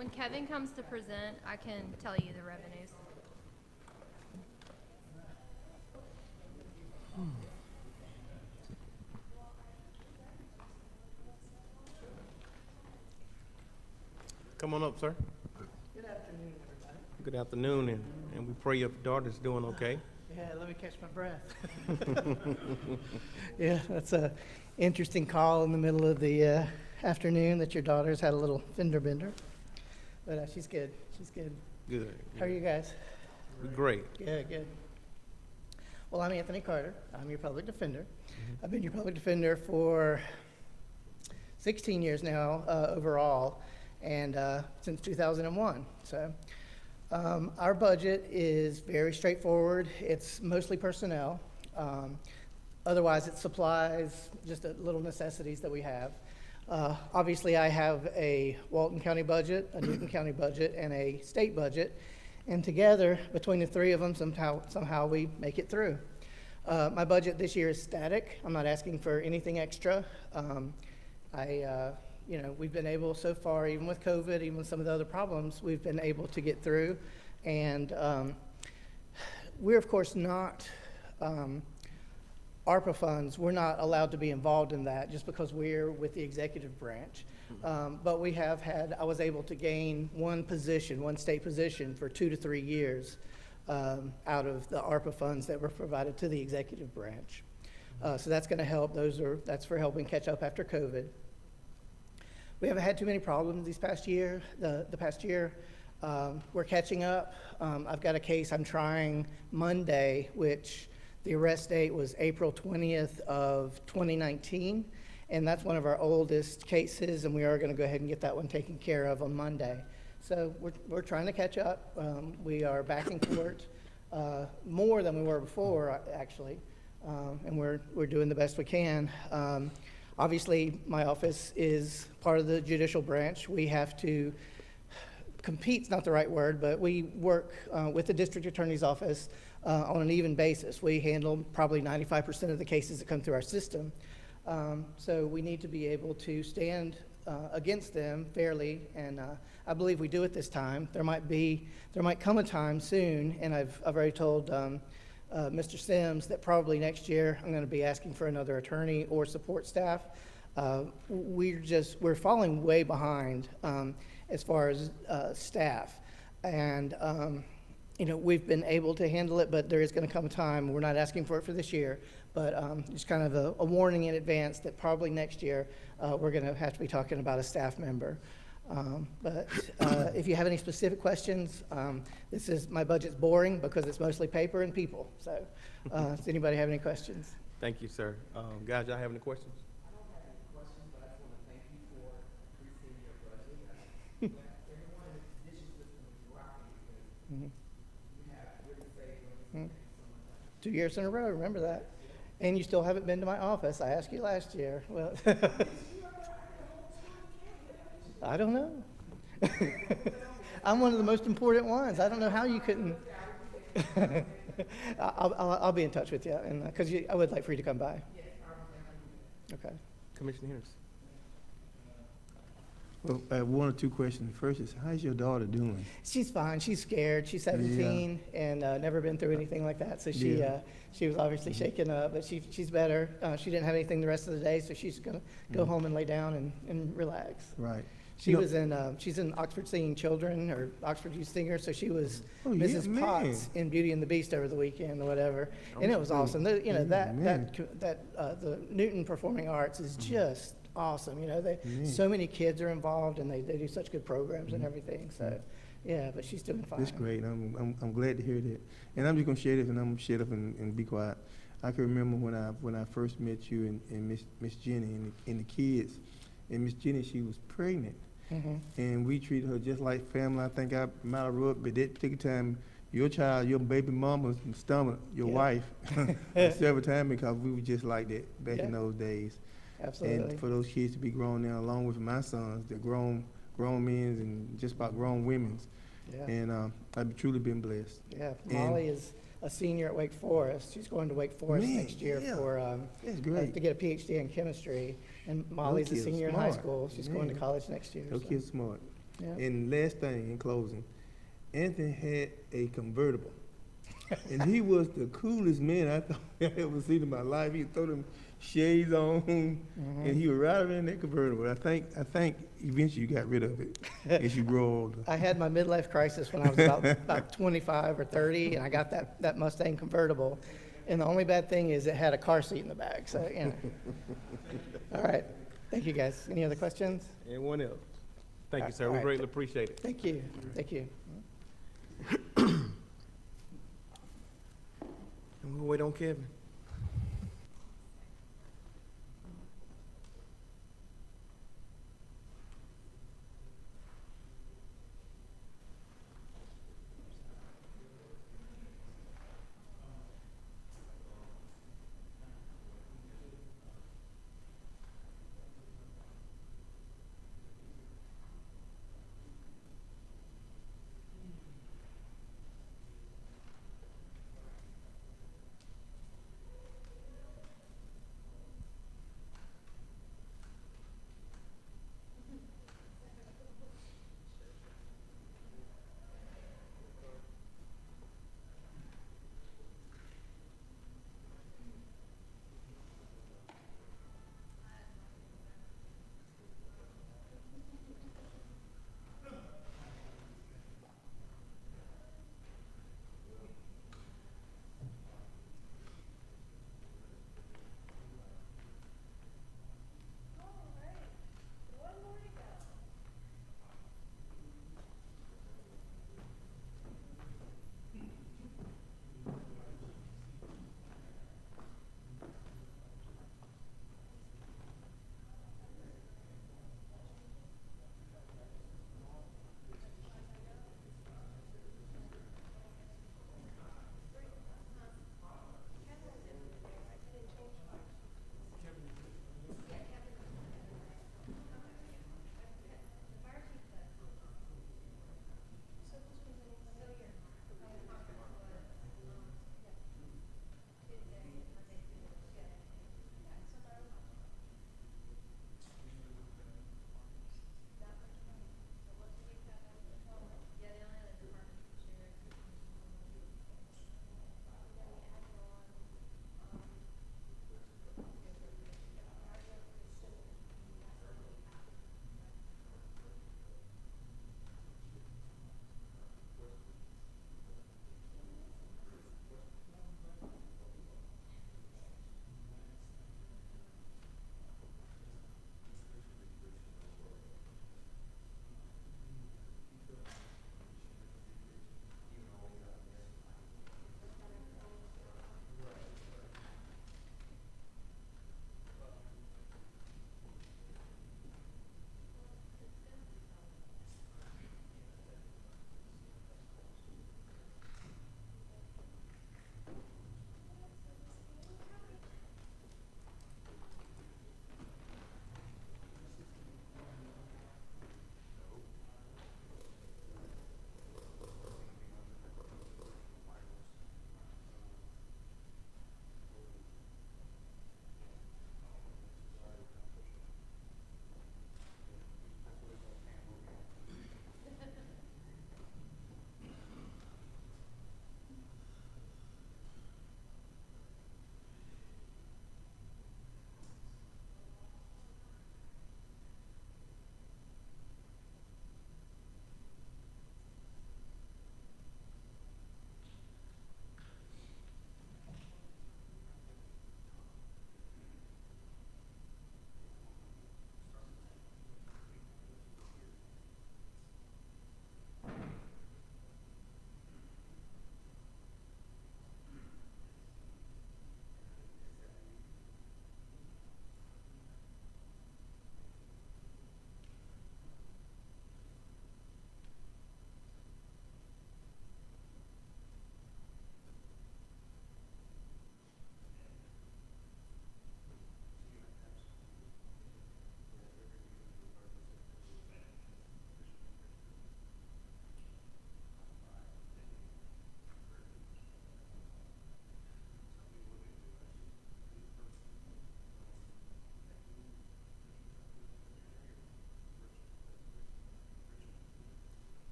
When Kevin comes to present, I can tell you the revenues. Come on up, sir. Good afternoon, everybody. Good afternoon, and we pray your daughter's doing okay. Yeah, let me catch my breath. Yeah, that's a interesting call in the middle of the afternoon that your daughter's had a little fender bender. But she's good. She's good. Good. How are you guys? We're great. Good. Well, I'm Anthony Carter. I'm your public defender. I've been your public defender for 16 years now overall, and since 2001. So our budget is very straightforward. It's mostly personnel. Otherwise, it's supplies, just little necessities that we have. Obviously, I have a Walton County budget, a Newton County budget, and a state budget. And together, between the three of them, somehow we make it through. My budget this year is static. I'm not asking for anything extra. We've been able so far, even with COVID, even with some of the other problems, we've been able to get through. And we're, of course, not, ARPA funds, we're not allowed to be involved in that just because we're with the executive branch. But we have had, I was able to gain one state position for 2 to 3 years out of the ARPA funds that were provided to the executive branch. So that's going to help. That's for helping catch up after COVID. We haven't had too many problems this past year. The past year, we're catching up. I've got a case I'm trying Monday, which the arrest date was April 20th of 2019, and that's one of our oldest cases, and we are going to go ahead and get that one taken care of on Monday. So we're trying to catch up. We are back in court more than we were before, actually, and we're doing the best we can. Obviously, my office is part of the judicial branch. We have to compete's not the right word, but we work with the district attorney's office on an even basis. We handle probably 95% of the cases that come through our system. So we need to be able to stand against them fairly, and I believe we do it this time. There might come a time soon, and I've already told Mr. Sims that probably next year I'm going to be asking for another attorney or support staff. We're falling way behind as far as staff, and we've been able to handle it, but there is going to come a time, we're not asking for it for this year, but just kind of a warning in advance that probably next year we're going to have to be talking about a staff member. But if you have any specific questions, my budget's boring because it's mostly paper and people. So does anybody have any questions? Thank you, sir. Guys, y'all have any questions? I don't have any questions, but I just want to thank you for increasing your budget. Everyone in the judicial system is rocking because you have really saved money. Thank you so much. 2 years in a row, remember that. And you still haven't been to my office. I asked you last year. Well, I don't know. I'm one of the most important ones. I don't know how you couldn't. I'll be in touch with you, and because I would like for you to come by. Okay. Commissioner Henderson. Well, I have one or two questions. First is, how's your daughter doing? She's fine. She's scared. She's 17 and never been through anything like that. So she was obviously shaken up, but she's better. She didn't have anything the rest of the day, so she's gonna go home and lay down and relax. Right. She's in Oxford Singing Children, or Oxford Youth Singer, so she was Mrs. Potts in Beauty and the Beast over the weekend or whatever, and it was awesome. The Newton Performing Arts is just awesome. So many kids are involved, and they do such good programs and everything. So, yeah, but she's doing fine. That's great. I'm glad to hear that. And I'm just gonna share this, and I'm gonna shut up and be quiet. I can remember when I first met you and Miss Jenny and the kids, and Miss Jenny, she was pregnant. And we treated her just like family. I think I might have rubbed, but that particular time, your child, your baby mama's stomach, your wife, several times, because we were just like that back in those days. Absolutely. And for those kids to be grown now, along with my sons, they're grown men and just about grown women. Yeah. And I've truly been blessed. Yeah, Molly is a senior at Wake Forest. She's going to Wake Forest next year for to get a PhD in chemistry. And Molly's a senior in high school. She's going to college next year. Those kids smart. Yeah. And last thing, in closing, Anthony had a convertible. And he was the coolest man I thought I ever seen in my life. He throw them shades on, and he would ride around in that convertible. I think eventually you got rid of it as you grow older. I had my midlife crisis when I was about 25 or 30, and I got that Mustang convertible. And the only bad thing is it had a car seat in the back, so, you know. All right. Thank you, guys. Any other questions? Anyone else? Thank you, sir. All We right. greatly appreciate it. Thank you. Thank you. And we'll wait on Kevin.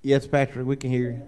Yes, Patrick, we can hear you.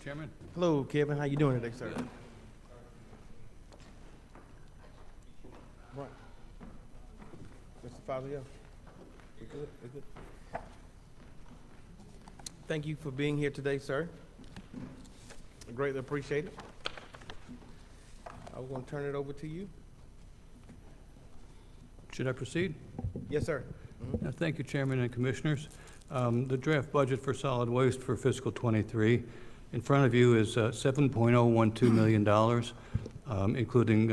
Chairman. Hello, Kevin. How you doing today, sir? Right. Mr. Fazio? We good? We good? Thank you for being here today, sir. I greatly appreciate it. I'm going to turn it over to you. Should I proceed? Yes, sir. Thank you, Chairman and Commissioners. The draft budget for solid waste for fiscal '23 in front of you is $7.012 million, including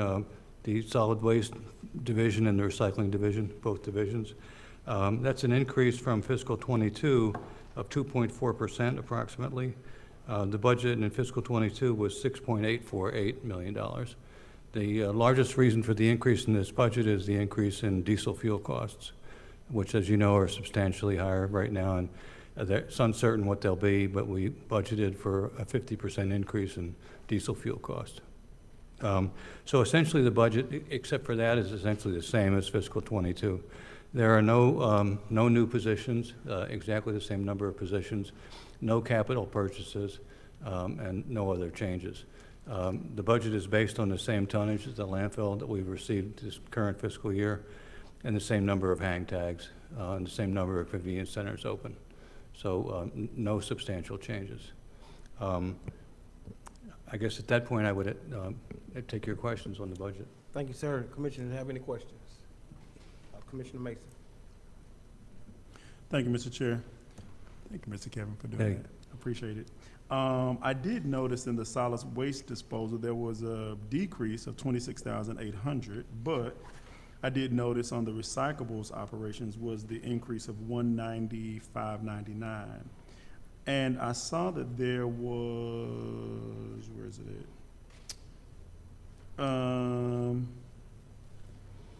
the solid waste division and the recycling division, both divisions. That's an increase from fiscal '22 of 2.4% approximately. The budget in fiscal '22 was $6.848 million. The largest reason for the increase in this budget is the increase in diesel fuel costs, which, as you know, are substantially higher right now, and it's uncertain what they'll be, but we budgeted for a 50% increase in diesel fuel cost. So essentially the budget, except for that, is essentially the same as fiscal '22. There are no new positions, exactly the same number of positions, no capital purchases, and no other changes. The budget is based on the same tonnage as the landfill that we've received this current fiscal year, and the same number of hang tags, and the same number of convenience centers open. So no substantial changes. I guess at that point I would take your questions on the budget. Thank you, sir. Commissioners, have any questions? Commissioner Mason. Thank you, Mr. Chair. Thank you, Mr. Kevin, for doing Hey. that. Appreciate it. I did notice in the solid waste disposal there was a decrease of 26,800, but I did notice on the recyclables operations was the increase of 195.99, and I saw that there was, where is it at?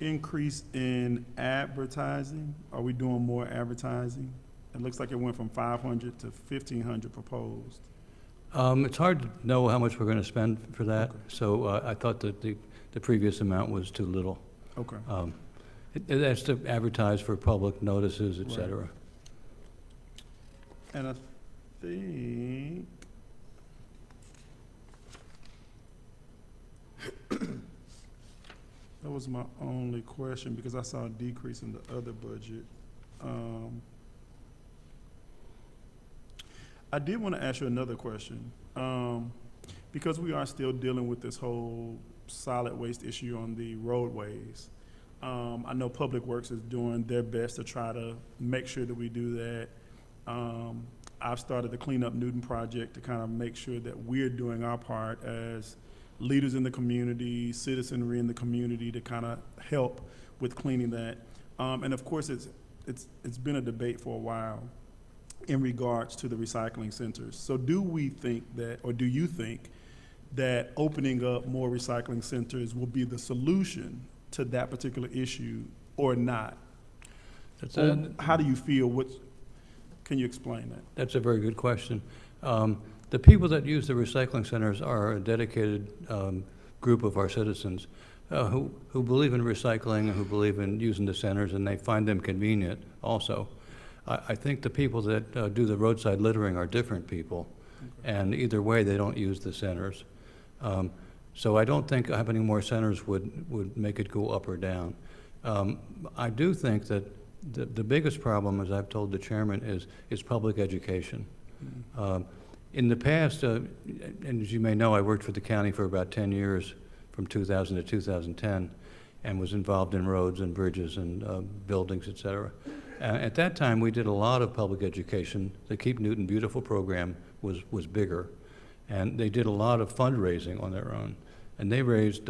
Increase in advertising. Are we doing more advertising? It looks like it went from 500 to 1,500 proposed. It's hard to know how much we're going to spend for that, Okay. so I thought that the previous amount was too little. Okay. That's to advertise for public notices, et Right. cetera. And I think that was my only question, because I saw a decrease in the other budget. I did want to ask you another question. Because we are still dealing with this whole solid waste issue on the roadways, I know Public Works is doing their best to try to make sure that we do that. I've started the Clean Up Newton project to kind of make sure that we're doing our part as leaders in the community, citizenry in the community, to kind of help with cleaning that. And of course, it's been a debate for a while in regards to the recycling centers. So do we think that, or do you think that opening up more recycling centers will be the solution to that particular issue or not? That's Or how do you feel? Can you explain that? That's a very good question. The people that use the recycling centers are a dedicated group of our citizens who believe in recycling and who believe in using the centers, and they find them convenient also. I think the people that do the roadside littering are different people, and either way, they don't use the centers. So I don't think having more centers would make it go up or down. I do think that the biggest problem, as I've told the chairman, is public education. In the past, and as you may know, I worked for the county for about 10 years, from 2000 to 2010, and was involved in roads and bridges and buildings, et cetera. At that time, we did a lot of public education. The Keep Newton Beautiful program was bigger, and they did a lot of fundraising on their own. And they raised,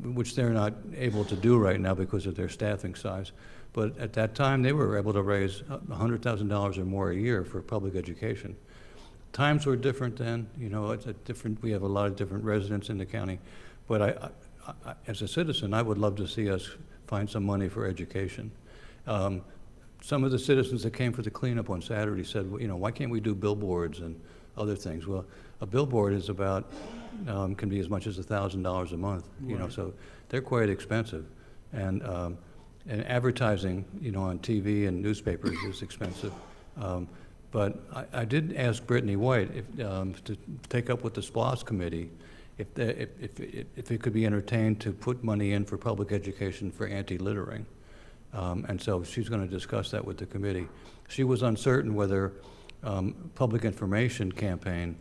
which they're not able to do right now because of their staffing size, but at that time, they were able to raise $100,000 or more a year for public education. Times were different then, you know, it's a different, we have a lot of different residents in the county, but I as a citizen, I would love to see us find some money for education. Some of the citizens that came for the cleanup on Saturday said, well, you know, why can't we do billboards and other things? Well, a billboard is about, can be as much as $1,000 a month, you know, so they're quite expensive. And advertising, you know, on TV and newspapers is expensive. But I did ask Brittany White to take up with the SPOS committee if it could be entertained to put money in for public education for anti-littering. And so she's going to discuss that with the committee. She was uncertain whether public information campaign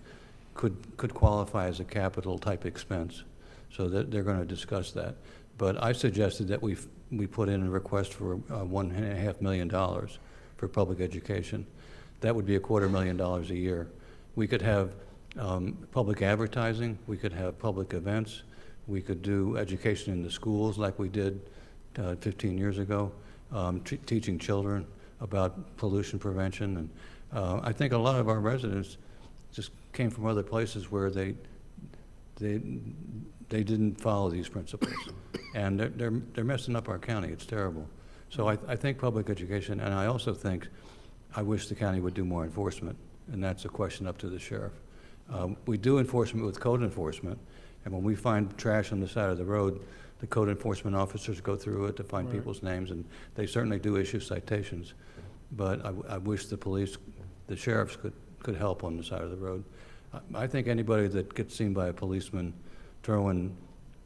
could qualify as a capital type expense. So that they're going to discuss that. But I suggested that we put in a request for $1.5 million for public education. That would be $250,000 a year. We could have public advertising, we could have public events, we could do education in the schools like we did 15 years ago, teaching children about pollution prevention. And I think a lot of our residents just came from other places where they didn't follow these principles. And they're messing up our county. It's terrible. So I think public education, and I also think, I wish the county would do more enforcement, and that's a question up to the sheriff. We do enforcement with code enforcement, and when we find trash on the side of the road, the code enforcement officers go through it to find people's names, and they certainly do issue citations. But I wish the police, the sheriffs could help on the side of the road. I think anybody that gets seen by a policeman throwing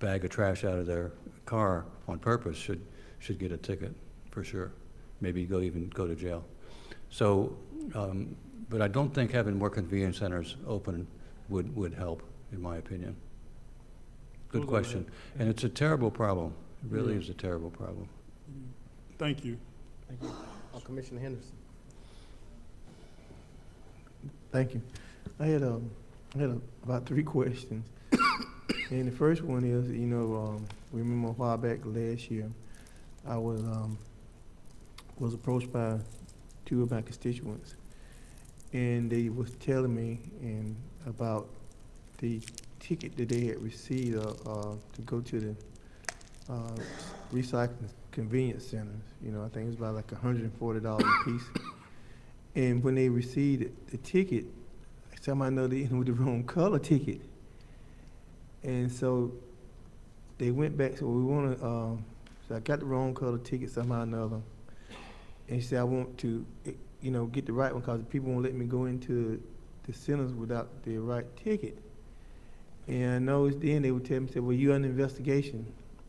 a bag of trash out of their car on purpose should get a ticket, for sure. Maybe even go to jail. So, but I don't think having more convenience centers open would help, in my opinion. Good question. And it's a terrible problem. It really is a terrible problem. Thank you. Thank you. Commissioner Henderson. Thank you. I had about 3 questions. And the first one is, we remember a while back last year, I was approached by 2 of my constituents, and they was telling me about the ticket that they had received to go to the recycling convenience centers. I think it was about like $140 a piece. And when they received the ticket, somehow know they ended with the wrong color ticket. And so they went back, so I got the wrong color ticket somehow or another. And she said, I want to, get the right one because people won't let me go into the centers without the right ticket. And I noticed then they would tell me, well, you're under investigation.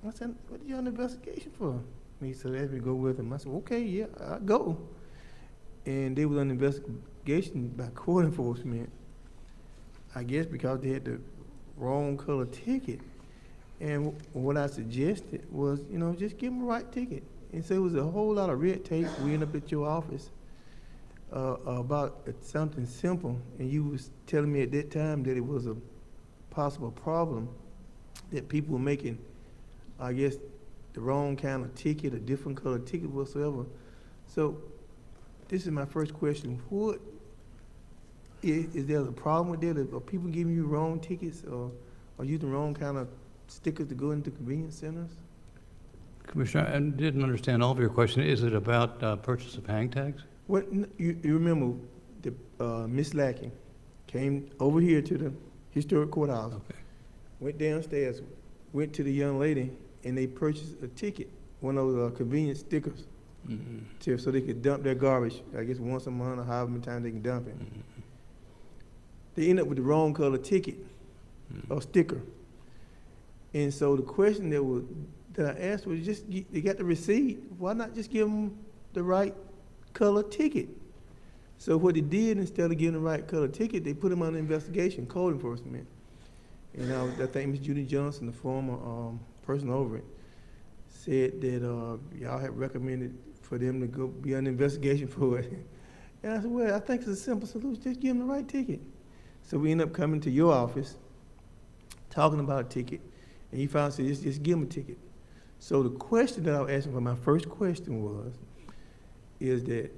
I said, what are you under investigation for? And he said, let me go with him. I said, okay, yeah, I'll go. And they was under investigation by court enforcement, I guess because they had the wrong color ticket. And what I suggested was, just give them the right ticket. And so it was a whole lot of red tape. We ended up at your office about something simple, and you was telling me at that time that it was a possible problem that people were making, I guess, the wrong kind of ticket, a different color ticket whatsoever. So this is my first question. What is there a problem with that? Are people giving you wrong tickets or using the wrong kind of stickers to go into convenience centers? Commissioner, I didn't understand all of your question. Is it about purchase of hang tags? What you remember the Miss Lackey came over here to the historic courthouse, Okay. went downstairs, went to the young lady, and they purchased a ticket, one of those convenience stickers, so they could dump their garbage, I guess once a month or however many times they can dump it. They end up with the wrong color ticket or sticker. And so the question that I asked was they got the receipt, why not just give them the right color ticket? So what they did, instead of giving the right color ticket, they put them under investigation, code enforcement. And I think Ms. Judy Johnson, the former person over it, said that y'all had recommended for them to go be under investigation for it. And I said, well, I think it's a simple solution, just give them the right ticket. So we ended up coming to your office, talking about a ticket, and he finally said, just give them a ticket. So the question that I was asking for, my first question is that,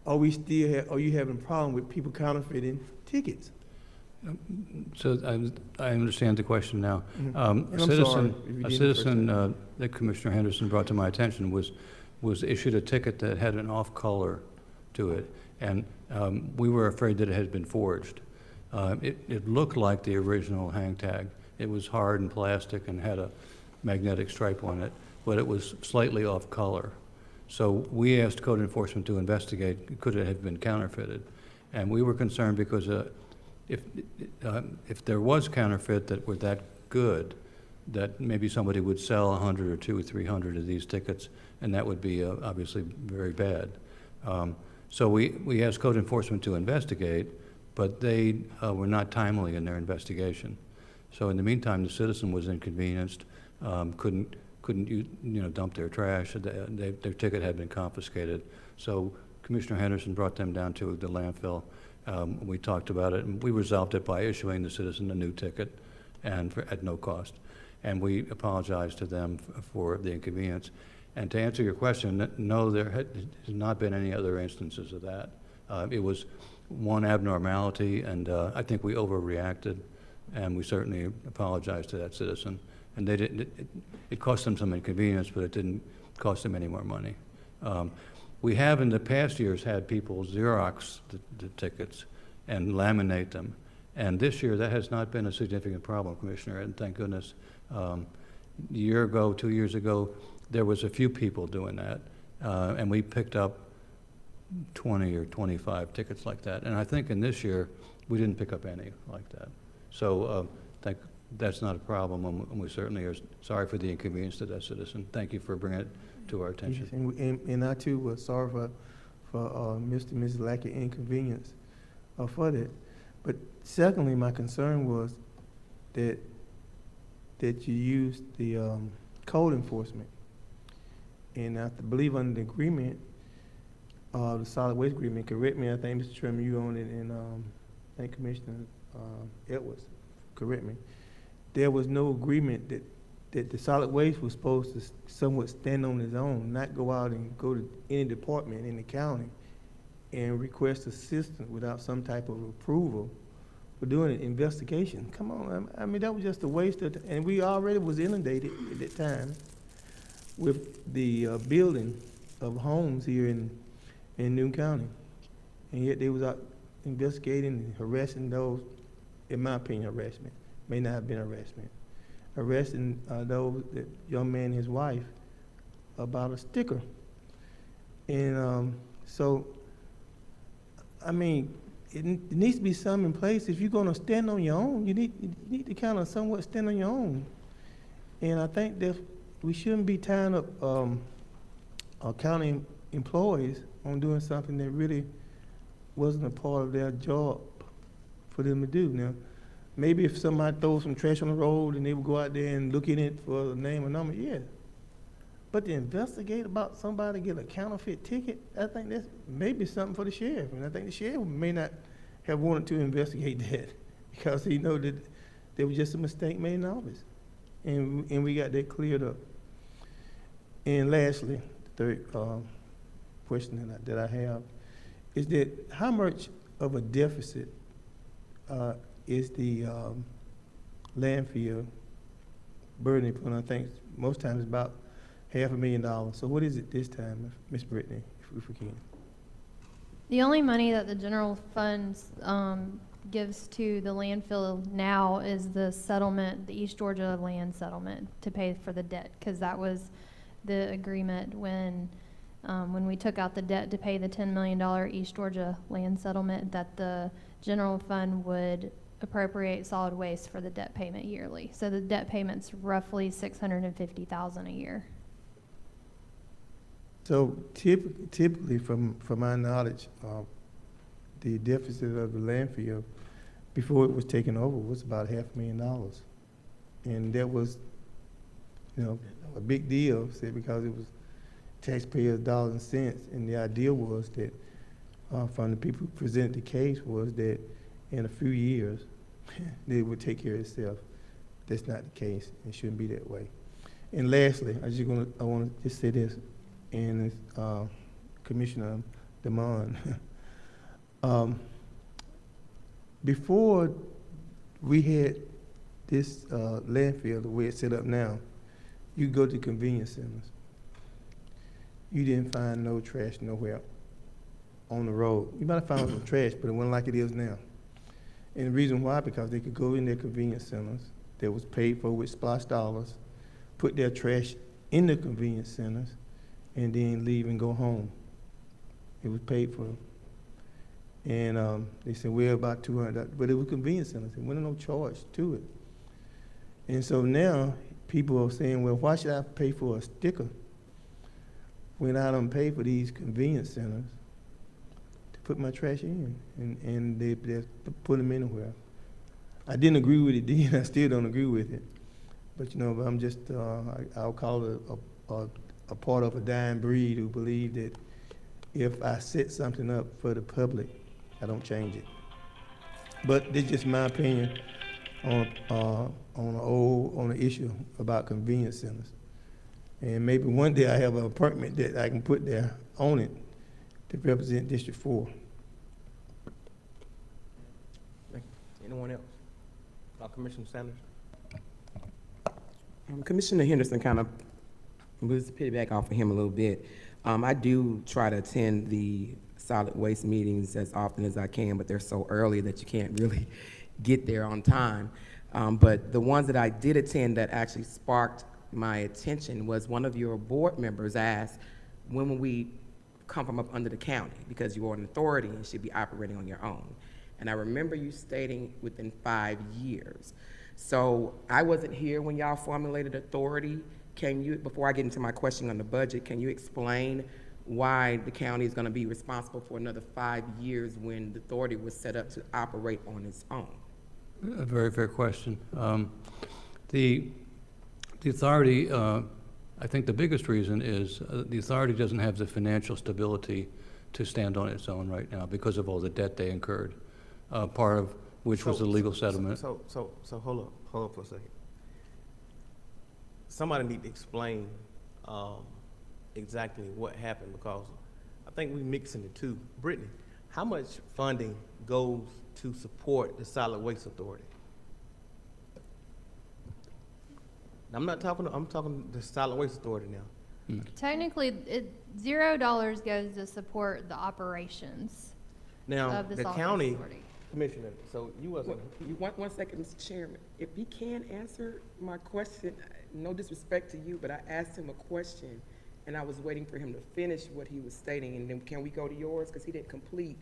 are you having a problem with people counterfeiting tickets? So I understand the question now. And A I'm sorry if you citizen didn't the first that Commissioner Henderson brought to my attention was issued a ticket that had an off color to it, and we were afraid that it had been forged. It looked like the original hang tag. It was hard and plastic and had a magnetic stripe on it, but it was slightly off color. So we asked code enforcement to investigate, could it have been counterfeited? And we were concerned because if there was counterfeit that were that good, that maybe somebody would sell 100 or 200 or 300 of these tickets, and that would be obviously very bad. So we asked code enforcement to investigate, but they were not timely in their investigation. So in the meantime, the citizen was inconvenienced, couldn't dump their trash. Their ticket had been confiscated. So Commissioner Henderson brought them down to the landfill. We talked about it, and we resolved it by issuing the citizen a new ticket, and at no cost. And we apologized to them for the inconvenience. And to answer your question, no, there has not been any other instances of that. It was one abnormality, and I think we overreacted, and we certainly apologized to that citizen. And they didn't. It cost them some inconvenience, but it didn't cost them any more money. We have in the past years had people Xerox the tickets and laminate them. And this year, that has not been a significant problem, Commissioner, and thank goodness. A year ago, 2 years ago, there was a few people doing that, and we picked up 20 or 25 tickets like that. And I think in this year, we didn't pick up any like that. So that's not a problem, and we certainly are sorry for the inconvenience to that citizen. Thank you for bringing it to our attention. Yes, and I too was sorry for Mr. and Mrs. Lackey inconvenience for that. But secondly, my concern was that you used the code enforcement. And I believe under the agreement, the solid waste agreement, correct me, I think Mr. Chairman, you own it, and I think Commissioner Edwards, correct me. There was no agreement that the solid waste was supposed to somewhat stand on its own, not go out and go to any department in the county and request assistance without some type of approval for doing an investigation. Come on, I mean, that was just a waste of, and we already was inundated at that time with the building of homes here in Newton County. And yet they was out investigating and harassing those, in my opinion, harassment. May not have been harassment. Arresting those, that young man and his wife, about a sticker. And so, I mean, it needs to be something in place. If you're gonna stand on your own, you need to kind of somewhat stand on your own. And I think that we shouldn't be tying up our county employees on doing something that really wasn't a part of their job for them to do. Now, maybe if somebody throws some trash on the road and they would go out there and look in it for a name or number, yeah. But to investigate about somebody get a counterfeit ticket, I think that's maybe something for the sheriff. And I think the sheriff may not have wanted to investigate that because he know that there was just a mistake made in the office. And we got that cleared up. And lastly, the third question that I have is that how much of a deficit is the landfill burden put on? I think most times about $500,000. So what is it this time, Ms. Brittany, if we can? The only money that the general funds gives to the landfill now is the settlement, the East Georgia land settlement, to pay for the debt, because that was the agreement when we took out the debt to pay the $10 million East Georgia land settlement, that the general fund would appropriate solid waste for the debt payment yearly. So the debt payment's roughly $650,000 a year. So typically, from my knowledge, the deficit of the landfill before it was taken over was about $500,000, and that was, a big deal, because it was taxpayers' dollars and cents. And the idea was that, from the people who presented the case, was that in a few years they would take care of itself. That's not the case. It shouldn't be that way. And lastly, I want to just say this. And Commissioner DeMond, before we had this landfill the way it's set up now, you go to convenience centers. You didn't find no trash nowhere on the road. You might have found some trash, but it wasn't like it is now. And the reason why, because they could go in their convenience centers that was paid for with splash dollars, put their trash in the convenience centers, and then leave and go home. It was paid for. And they said, we're about $200, but it was convenience centers. There wasn't no charge to it. And so now people are saying, well, why should I pay for a sticker when I don't pay for these convenience centers to put my trash in? And they put them anywhere. I didn't agree with it then. I still don't agree with it. But, you know, I'm just, I'll call it a part of a dying breed who believe that if I set something up for the public, I don't change it. But this is just my opinion on the issue about convenience centers. And maybe one day I have an apartment that I can put there on it to represent District 4. Anyone else? Commissioner Sanders? Commissioner Henderson kind of was piggyback off of him a little bit. I do try to attend the solid waste meetings as often as I can, but they're so early that you can't really get there on time. But the ones that I did attend that actually sparked my attention was one of your board members asked, when will we come from up under the county? Because you are an authority and should be operating on your own. And I remember you stating within 5 years. So I wasn't here when y'all formulated authority. Can you, before I get into my question on the budget, can you explain why the county is going to be responsible for another 5 years when the authority was set up to operate on its own? A very fair question. The authority, I think the biggest reason is the authority doesn't have the financial stability to stand on its own right now because of all the debt they incurred, part of which was the legal settlement. So hold up for a second. Somebody need to explain exactly what happened, because I think we're mixing the two. Brittany, how much funding goes to support the Solid Waste Authority? I'm talking the Solid Waste Authority now. Technically, $0 goes to support the operations Now, of the the solid county waste authority. commissioner, so you wasn't, One second, Mr. Chairman. If he can't answer my question, no disrespect to you, but I asked him a question, and I was waiting for him to finish what he was stating, and then can we go to yours? Because he didn't complete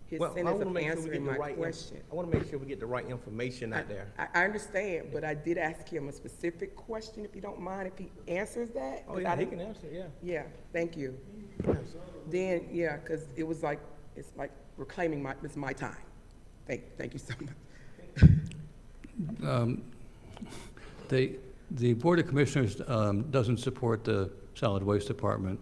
his well, I sentence want to of make sure we answering get the my right, question. I want to make sure we get the right information out there. I understand, but I did ask him a specific question, if you don't mind, if he answers that. Oh, 'cause yeah, I he didn't- can answer, yeah. Yeah, thank you. Then, yeah, because it was like, it's like reclaiming this is my time. Thank you so much. The Board of Commissioners doesn't support the Solid Waste Department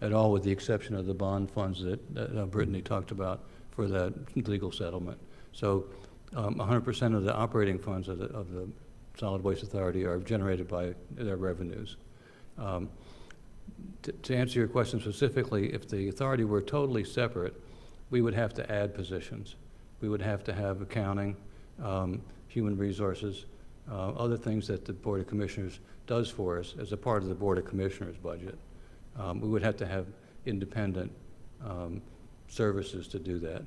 at all, with the exception of the bond funds that Brittany talked about for that legal settlement. So 100% of the operating funds of the Solid Waste Authority are generated by their revenues. To answer your question specifically, if the authority were totally separate, we would have to add positions. We would have to have accounting, human resources, other things that the Board of Commissioners does for us as a part of the Board of Commissioners budget. We would have to have independent services to do that.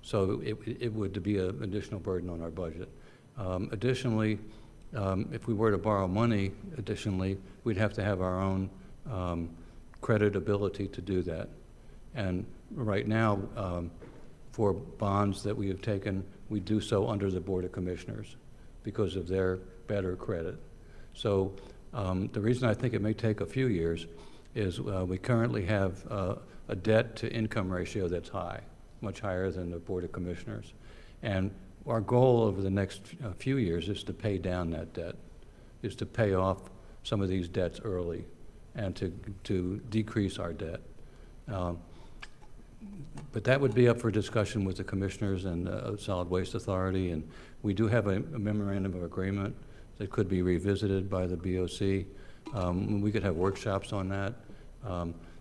So it would be an additional burden on our budget. Additionally, if we were to borrow money additionally, we'd have to have our own credit ability to do that. And right now, for bonds that we have taken, we do so under the Board of Commissioners because of their better credit. So the reason I think it may take a few years is we currently have a debt-to-income ratio that's high, much higher than the Board of Commissioners. And our goal over the next few years is to pay down that debt, is to pay off some of these debts early and to decrease our debt. But that would be up for discussion with the commissioners and the Solid Waste Authority, and we do have a memorandum of agreement that could be revisited by the BOC. We could have workshops on that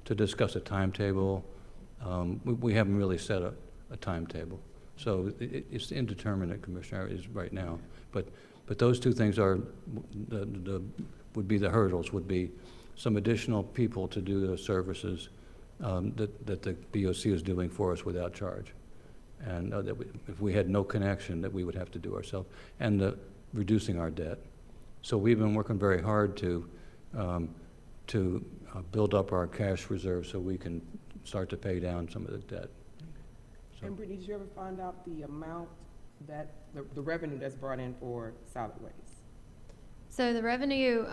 to discuss a timetable. We haven't really set a timetable, so it's indeterminate, Commissioner, is right now. But those two things are would be the hurdles. Would be some additional people to do the services that the BOC is doing for us without charge, and that if we had no connection, that we would have to do ourselves, and reducing our debt. So we've been working very hard to build up our cash reserves so we can start to pay down some of the debt. So, And Brittany, did you ever find out the amount that, the revenue that's brought in for solid waste? So the revenue,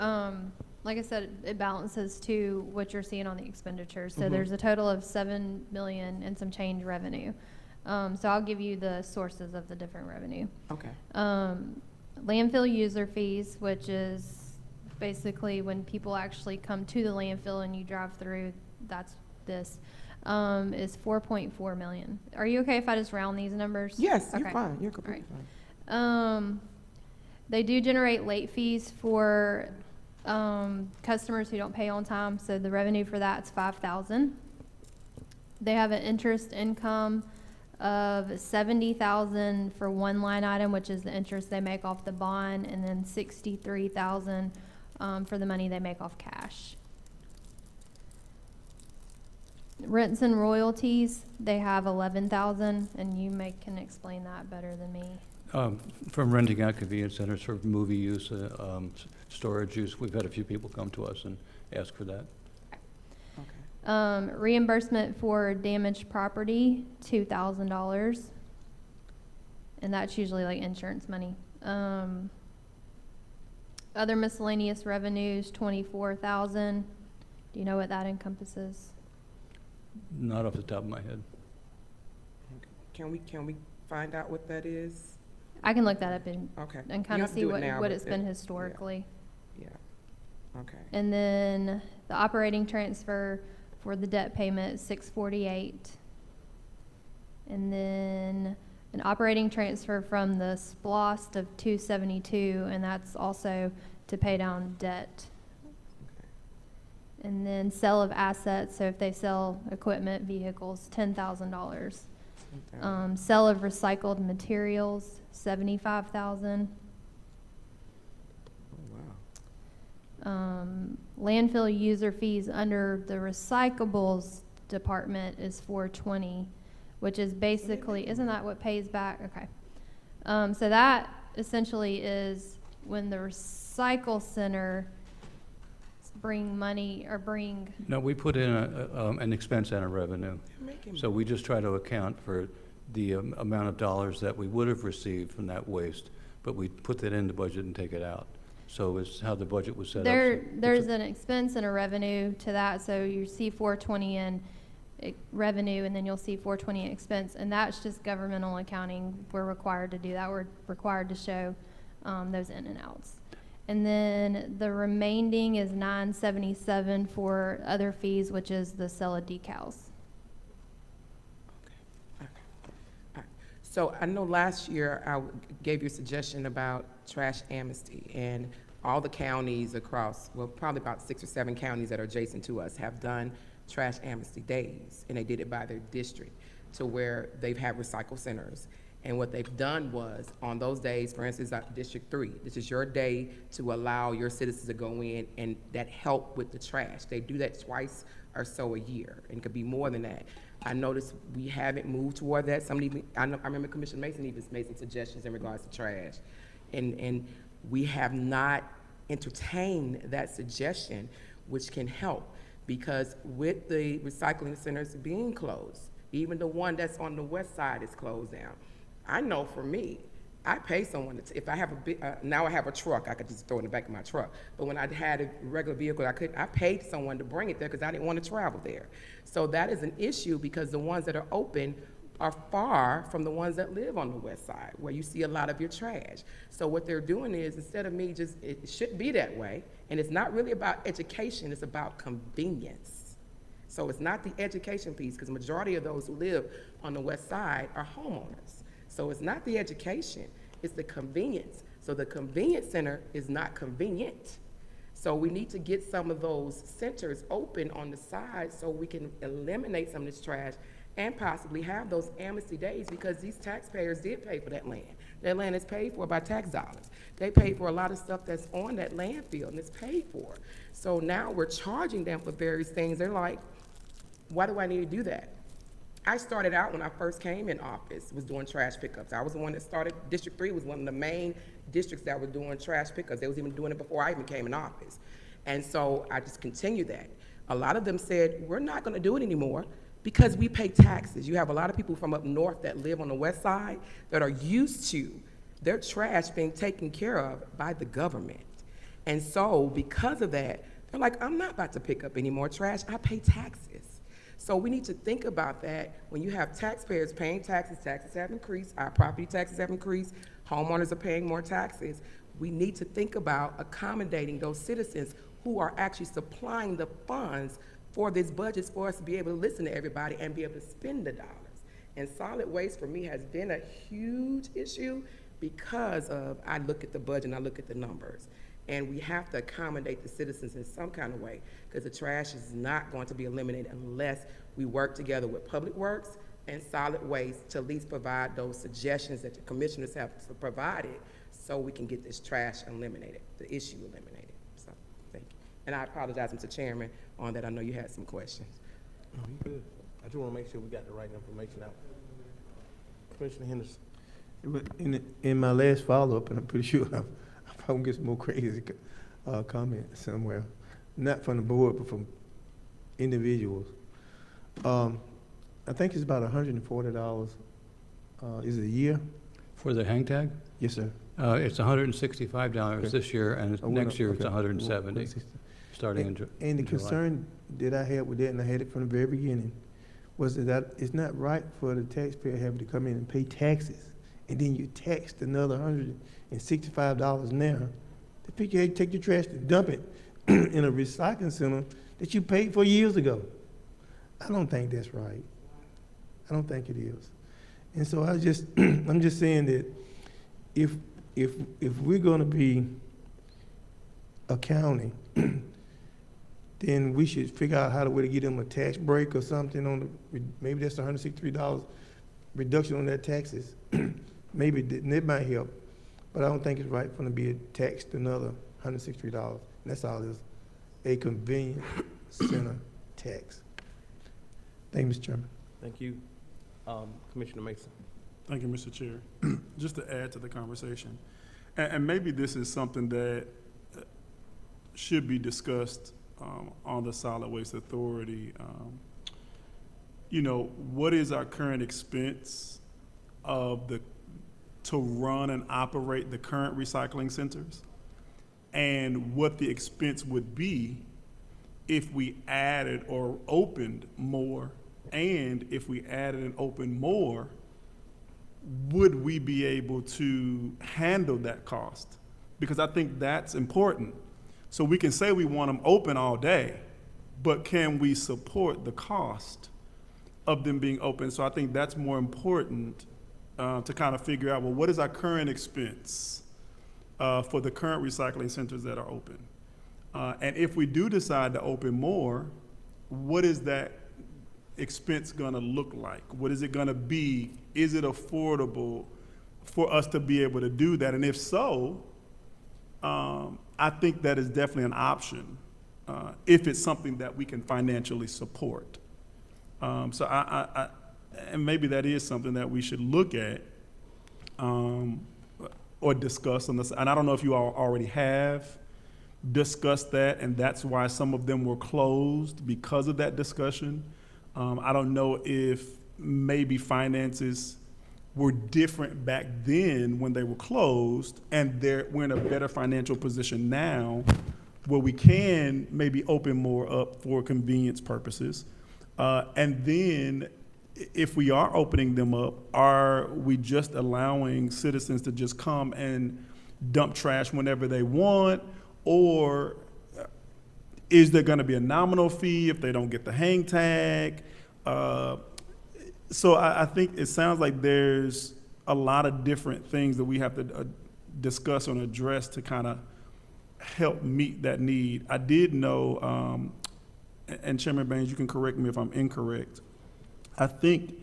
like I said, it balances to what you're seeing on the expenditures. So there's a total of 7 million and some change revenue. So I'll give you the sources of the different revenue. Okay. Landfill user fees, which is basically when people actually come to the landfill and you drive through, that's this, is 4.4 million. Are you okay if I just round these numbers? Yes, you're Okay. fine, you're completely Right. fine. They do generate late fees for customers who don't pay on time, so the revenue for that's 5,000. They have an interest income of 70,000 for one line item, which is the interest they make off the bond, and then 63,000 for the money they make off cash. Rents and royalties, they have 11,000, and you can explain that better than me. from renting out convenience centers for movie use, storage use, we've had a few people come to us and ask for that. Okay. Reimbursement for damaged property, $2,000. And that's usually like insurance money. Other miscellaneous revenues, 24,000. Do you know what that encompasses? Not off the top of my head. Can we find out what that is? I can look that up and Okay. kind You of have to see do it what now, what but it's been yeah. historically. Yeah, okay. And then the operating transfer for the debt payment, 648. And then an operating transfer from the SPLOST of 272, and that's also to pay down debt. And then sale of assets, so if they sell equipment, vehicles, $10,000. Sale of recycled materials, 75,000. Oh, wow. Landfill user fees under the recyclables department is 420, which is basically, isn't that what pays back? Okay. So that essentially is when the recycle center bring money or bring, No, we put in an expense and a revenue. You're making So we just try to account for the amount of dollars that we would have received from that waste, but we put that in the budget and take it out. So it's how the budget was set up. there's an expense and a revenue to that, so you see 420 in revenue, and then you'll see 420 in expense, and that's just governmental accounting. We're required to do that. We're required to show those in and outs. And then the remaining is 977 for other fees, which is the sale of decals. So I know last year I gave you a suggestion about trash amnesty, and all the counties across, well, probably about 6 or 7 counties that are adjacent to us have done trash amnesty days, and they did it by their district to where they've had recycle centers. And what they've done was, on those days, for instance, District 3, this is your day to allow your citizens to go in and that help with the trash. They do that twice or so a year, and it could be more than that. I noticed we haven't moved toward that. I remember Commissioner Mason even made some suggestions in regards to trash. And we have not entertained that suggestion, which can help, because with the recycling centers being closed, even the one that's on the west side is closed down. I know for me, I pay someone to, if I have now I have a truck, I could just throw it in the back of my truck. But when I had a regular vehicle, I paid someone to bring it there because I didn't want to travel there. So that is an issue, because the ones that are open are far from the ones that live on the west side, where you see a lot of your trash. So what they're doing is, instead of me just, it shouldn't be that way, and it's not really about education, it's about convenience. So it's not the education piece, because the majority of those who live on the west side are homeowners. So it's not the education, it's the convenience. So the convenience center is not convenient. So we need to get some of those centers open on the side so we can eliminate some of this trash and possibly have those amnesty days, because these taxpayers did pay for that land. That land is paid for by tax dollars. They paid for a lot of stuff that's on that landfill, and it's paid for. So now we're charging them for various things. They're like, why do I need to do that? I started out when I first came in office, was doing trash pickups. I was the one that started, District 3 was one of the main districts that were doing trash pickups. They was even doing it before I even came in office. And so I just continued that. A lot of them said, we're not gonna do it anymore because we pay taxes. You have a lot of people from up north that live on the west side that are used to their trash being taken care of by the government. And so because of that, they're like, I'm not about to pick up any more trash, I pay taxes. So we need to think about that when you have taxpayers paying taxes, taxes have increased, our property taxes have increased, homeowners are paying more taxes. We need to think about accommodating those citizens who are actually supplying the funds for this budget for us to be able to listen to everybody and be able to spend the dollars. And solid waste for me has been a huge issue because of, I look at the budget and I look at the numbers. And we have to accommodate the citizens in some kind of way, because the trash is not going to be eliminated unless we work together with Public Works and solid waste to at least provide those suggestions that the commissioners have provided so we can get this trash eliminated, the issue eliminated. So, thank you. And I apologize, Mr. Chairman, on that. I know you had some questions. No, you good. I just want to make sure we got the right information out. Commissioner Henderson. In my last follow-up, and I'm pretty sure I'm probably get some more crazy comments somewhere, not from the board, but from individuals. I think it's about $140. Is it a year? For the hang tag? Yes, sir. It's $165 Okay. this year, and next year it's okay. $170, starting in July. And the concern that I had with that, and I had it from the very beginning, was that it's not right for the taxpayer having to come in and pay taxes, and then you tax another $165 now to pick your, take your trash and dump it in a recycling center that you paid for years ago. I don't think that's right. I don't think it is. And so I just, I'm just saying that if we're gonna be a county, then we should figure out how to way to get them a tax break or something on the, maybe that's $163 reduction on their taxes. Maybe that might help, but I don't think it's right for them to be taxed another $163. And that's all it is, a convenience center tax. Thank you, Mr. Chairman. Thank you. Commissioner Mason. Thank you, Mr. Chair. Just to add to the conversation, and maybe this is something that should be discussed on the Solid Waste Authority. You know, what is our current expense to run and operate the current recycling centers, and what the expense would be if we added or opened more, and if we added and opened more, would we be able to handle that cost? Because I think that's important. So we can say we want them open all day, but can we support the cost of them being open? So I think that's more important to kind of figure out, well, what is our current expense for the current recycling centers that are open? And if we do decide to open more, what is that expense gonna look like? What is it gonna be? Is it affordable for us to be able to do that? And if so, I think that is definitely an option if it's something that we can financially support. So I and maybe that is something that we should look at or discuss on this. And I don't know if you all already have discussed that, and that's why some of them were closed because of that discussion. I don't know if maybe finances were different back then when they were closed, and we're in a better financial position now where we can maybe open more up for convenience purposes. And then if we are opening them up, are we just allowing citizens to just come and dump trash whenever they want? Or is there gonna be a nominal fee if they don't get the hang tag? So I think it sounds like there's a lot of different things that we have to discuss and address to kind of help meet that need. I did know, and Chairman Baines, you can correct me if I'm incorrect, I think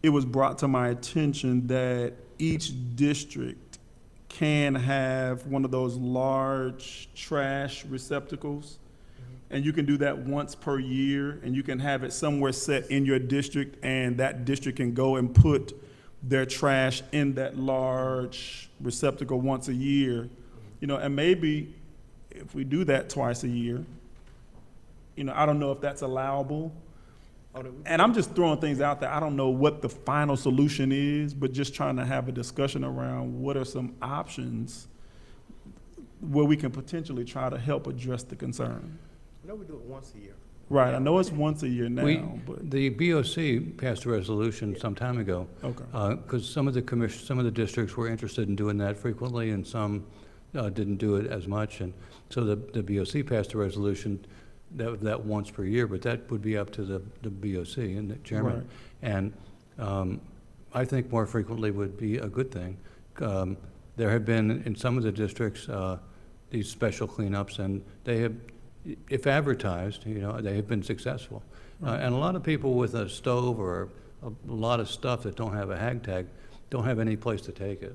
it was brought to my attention that each district can have one of those large trash receptacles. And you can do that once per year, and you can have it somewhere set in your district, and that district can go and put their trash in that large receptacle once a year. You know, and maybe if we do that twice a year, you know, I don't know if that's allowable. And I'm just throwing things out there. I don't know what the final solution is, but just trying to have a discussion around what are some options where we can potentially try to help address the concern. I know we do it once a year. Right, I know it's once a year now, but, The BOC passed a resolution some time ago, okay, because some of the districts were interested in doing that frequently, and some didn't do it as much, and so the BOC passed a resolution that once per year, but that would be up to the BOC and the chairman. Right. And I think more frequently would be a good thing. There have been, in some of the districts, these special cleanups, and they have, if advertised, they have been successful. And a lot of people with a stove or a lot of stuff that don't have a hag tag don't have any place to take it.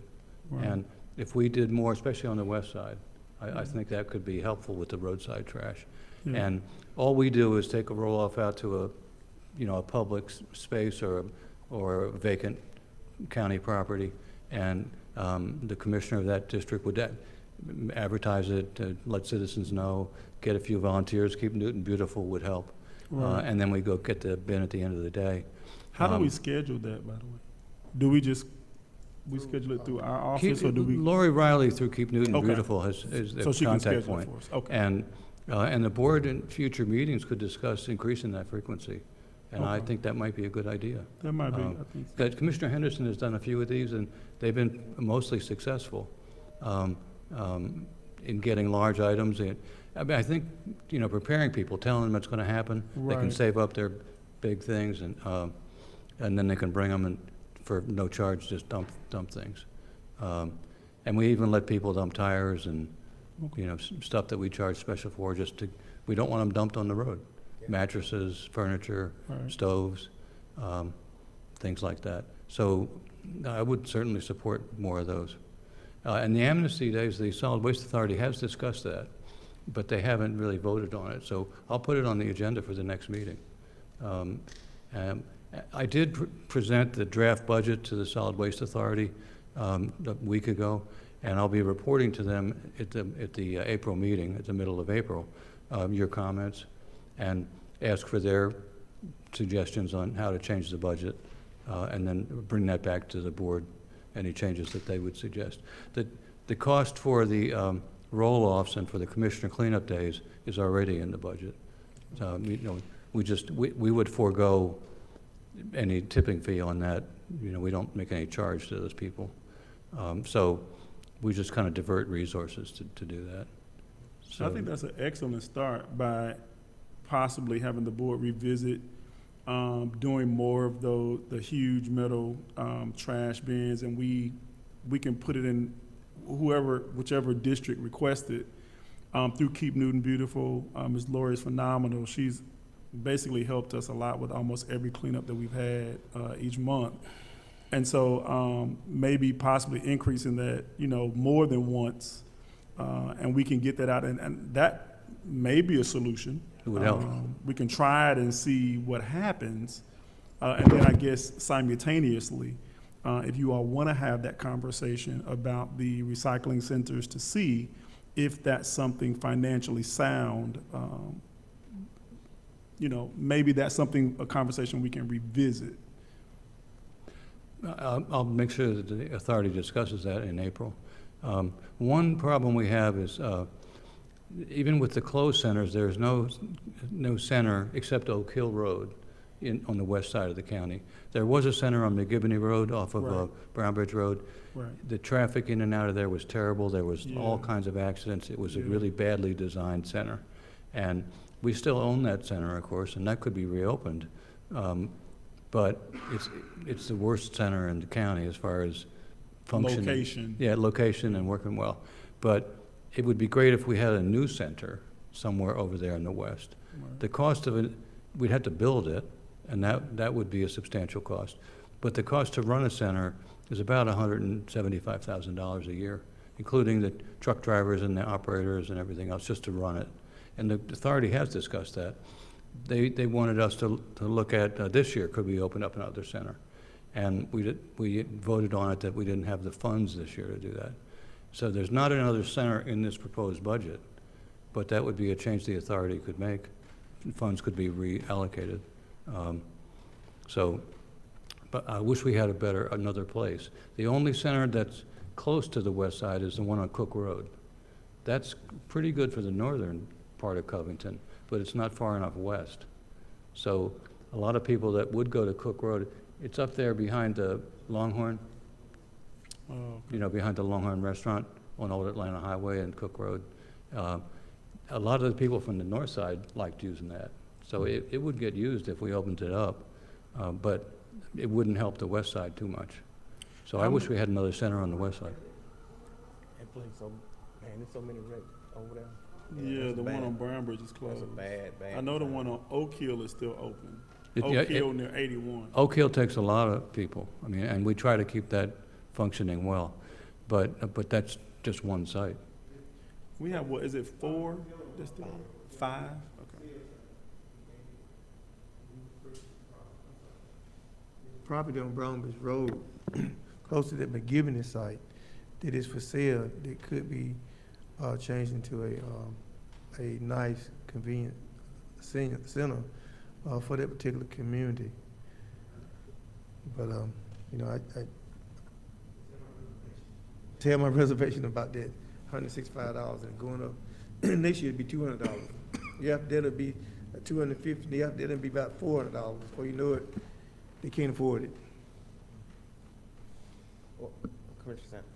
Right. And if we did more, especially on the west side, I think that could be helpful with the roadside trash. Yeah. And all we do is take a roll-off out to a public space or a vacant county property, and the commissioner of that district would advertise it, let citizens know, get a few volunteers, keep Newton beautiful would help. Right. And then we go get the bin at the end of the day. How do we schedule that, by the way? Do we just, we schedule it through our office, or do we? Lori Riley through Keep Newton Okay. Beautiful is the So she can contact schedule it point. for us, okay. And the board in future meetings could discuss increasing that frequency. And I Okay. think that might be a good idea. That might be, I think, so. Commissioner Henderson has done a few of these, and they've been mostly successful in getting large items. I think, preparing people, telling them it's going to happen, they can Right. save up their big things, and then they can bring them and for no charge, just dump things. And we even let people dump tires and, stuff that we charge special for, we don't want them dumped on the road. Mattresses, furniture, Right. stoves, things like that. So I would certainly support more of those. And the amnesty days, the Solid Waste Authority has discussed that, but they haven't really voted on it. So I'll put it on the agenda for the next meeting. I did present the draft budget to the Solid Waste Authority a week ago, and I'll be reporting to them at the April meeting, at the middle of April, your comments, and ask for their suggestions on how to change the budget, and then bring that back to the board, any changes that they would suggest. The cost for the roll-offs and for the commissioner cleanup days is already in the budget. We would forego any tipping fee on that. We don't make any charge to those people. So we just kind of divert resources to do that. So I think that's an excellent start by possibly having the board revisit doing more of the huge metal trash bins, and we can put it in whichever district requested through Keep Newton Beautiful. Ms. Lori is phenomenal. She's basically helped us a lot with almost every cleanup that we've had each month. And so maybe possibly increasing that, more than once, and we can get that out, and that may be a solution. It would help. We can try it and see what happens, and then I guess simultaneously, if you all want to have that conversation about the recycling centers to see if that's something financially sound, maybe that's a conversation we can revisit. I'll make sure that the authority discusses that in April. One problem we have is, even with the closed centers, there's no center except Oak Hill Road on the west side of the county. There was a center on McGibney Road off of Right. Brown Bridge Road. Right. The traffic in and out of there was terrible. There was all Yeah. kinds of accidents. It was a Yeah. really badly designed center. And we still own that center, of course, and that could be reopened. But it's the worst center in the county as far as functioning. Location. Yeah, location and working well. But it would be great if we had a new center somewhere over there in the west. Right. The cost of it, we'd have to build it, and that would be a substantial cost. But the cost to run a center is about $175,000 a year, including the truck drivers and the operators and everything else, just to run it. And the authority has discussed that. They wanted us to look at this year, could we open up another center? And we voted on it that we didn't have the funds this year to do that. So there's not another center in this proposed budget, but that would be a change the authority could make. Funds could be reallocated. So, but I wish we had another place. The only center that's close to the west side is the one on Cook Road. That's pretty good for the northern part of Covington, but it's not far enough west. So a lot of people that would go to Cook Road, it's up there behind the Longhorn, you know, behind the Longhorn restaurant on Old Atlanta Highway and Cook Road. A lot of the people from the north side liked using that. So it would get used if we opened it up, but it wouldn't help the west side too much. So I wish we had another center on the west side. And please, so, man, there's so many wrecks over there. Yeah, that's the one bad. on Brownbridge is closed. That's a bad. I know the one on Oak Hill is still open. It- Oak yeah, Hill near 81. Oak Hill takes a lot of people. I mean, and we try to keep that functioning well, but that's just one site. We have, what, is it 4? That's still 5? Okay. Property on Brownbridge Road, close to that McGivney site, that is for sale, that could be changed into a nice, convenient senior center for that particular community. But, you know, I tell my reservation about that $165 and going up, next year it'd be $200. Yeah, that'll be $250, yeah, that'll be about $400. Before you know it, they can't afford it. Well, Commissioner Sanders.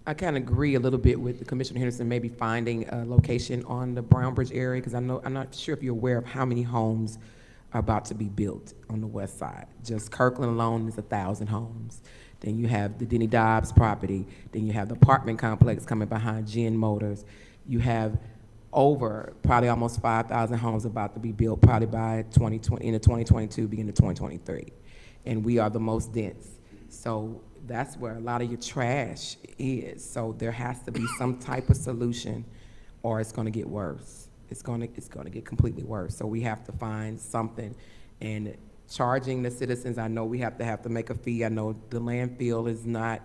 I kind of agree a little bit with Commissioner Henderson, maybe finding a location on the Brownbridge area, because I'm not sure if you're aware of how many homes are about to be built on the west side. Just Kirkland alone is 1,000 homes. Then you have the Denny Dobbs property. Then you have the apartment complex coming behind Gen Motors. You have over probably almost 5,000 homes about to be built probably by 2020, into 2022, beginning of 2023. And we are the most dense. So that's where a lot of your trash is. So there has to be some type of solution or it's gonna get worse. It's gonna get completely worse. So we have to find something. And charging the citizens, I know we have to make a fee. I know the landfill is not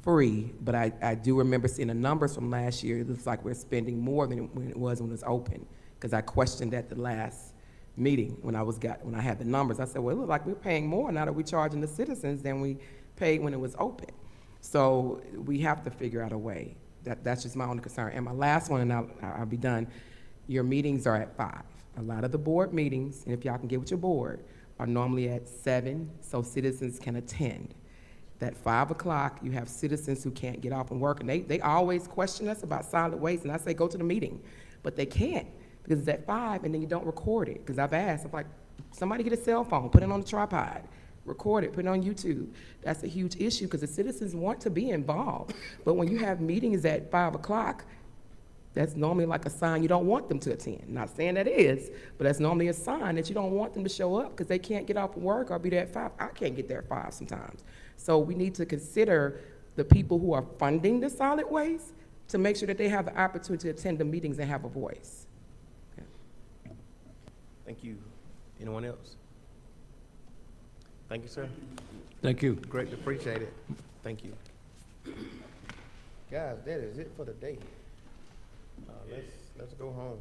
free, but I do remember seeing the numbers from last year. It looks like we're spending more than when it was open. Because I questioned at the last meeting when I had the numbers. I said, well, it looks like we're paying more now that we're charging the citizens than we paid when it was open. So we have to figure out a way. That's just my only concern. And my last one, and I'll be done. Your meetings are at 5. A lot of the board meetings, and if y'all can get with your board, are normally at 7, so citizens can attend. At 5 o'clock, you have citizens who can't get off and work, and they always question us about solid waste, and I say go to the meeting, but they can't because it's at 5, and then you don't record it. Because I've asked, I'm like, somebody get a cell phone, put it on the tripod, record it, put it on YouTube. That's a huge issue because the citizens want to be involved, but when you have meetings at 5 o'clock, that's normally like a sign you don't want them to attend. Not saying that is, but that's normally a sign that you don't want them to show up because they can't get off work or be there at 5. I can't get there at 5 sometimes. So we need to consider the people who are funding the solid waste to make sure that they have the opportunity to attend the meetings and have a voice. Yeah. Thank you. Anyone else? Thank you, sir. Thank you. Greatly appreciate it. Thank you. Guys, that is it for the day. Let's go home.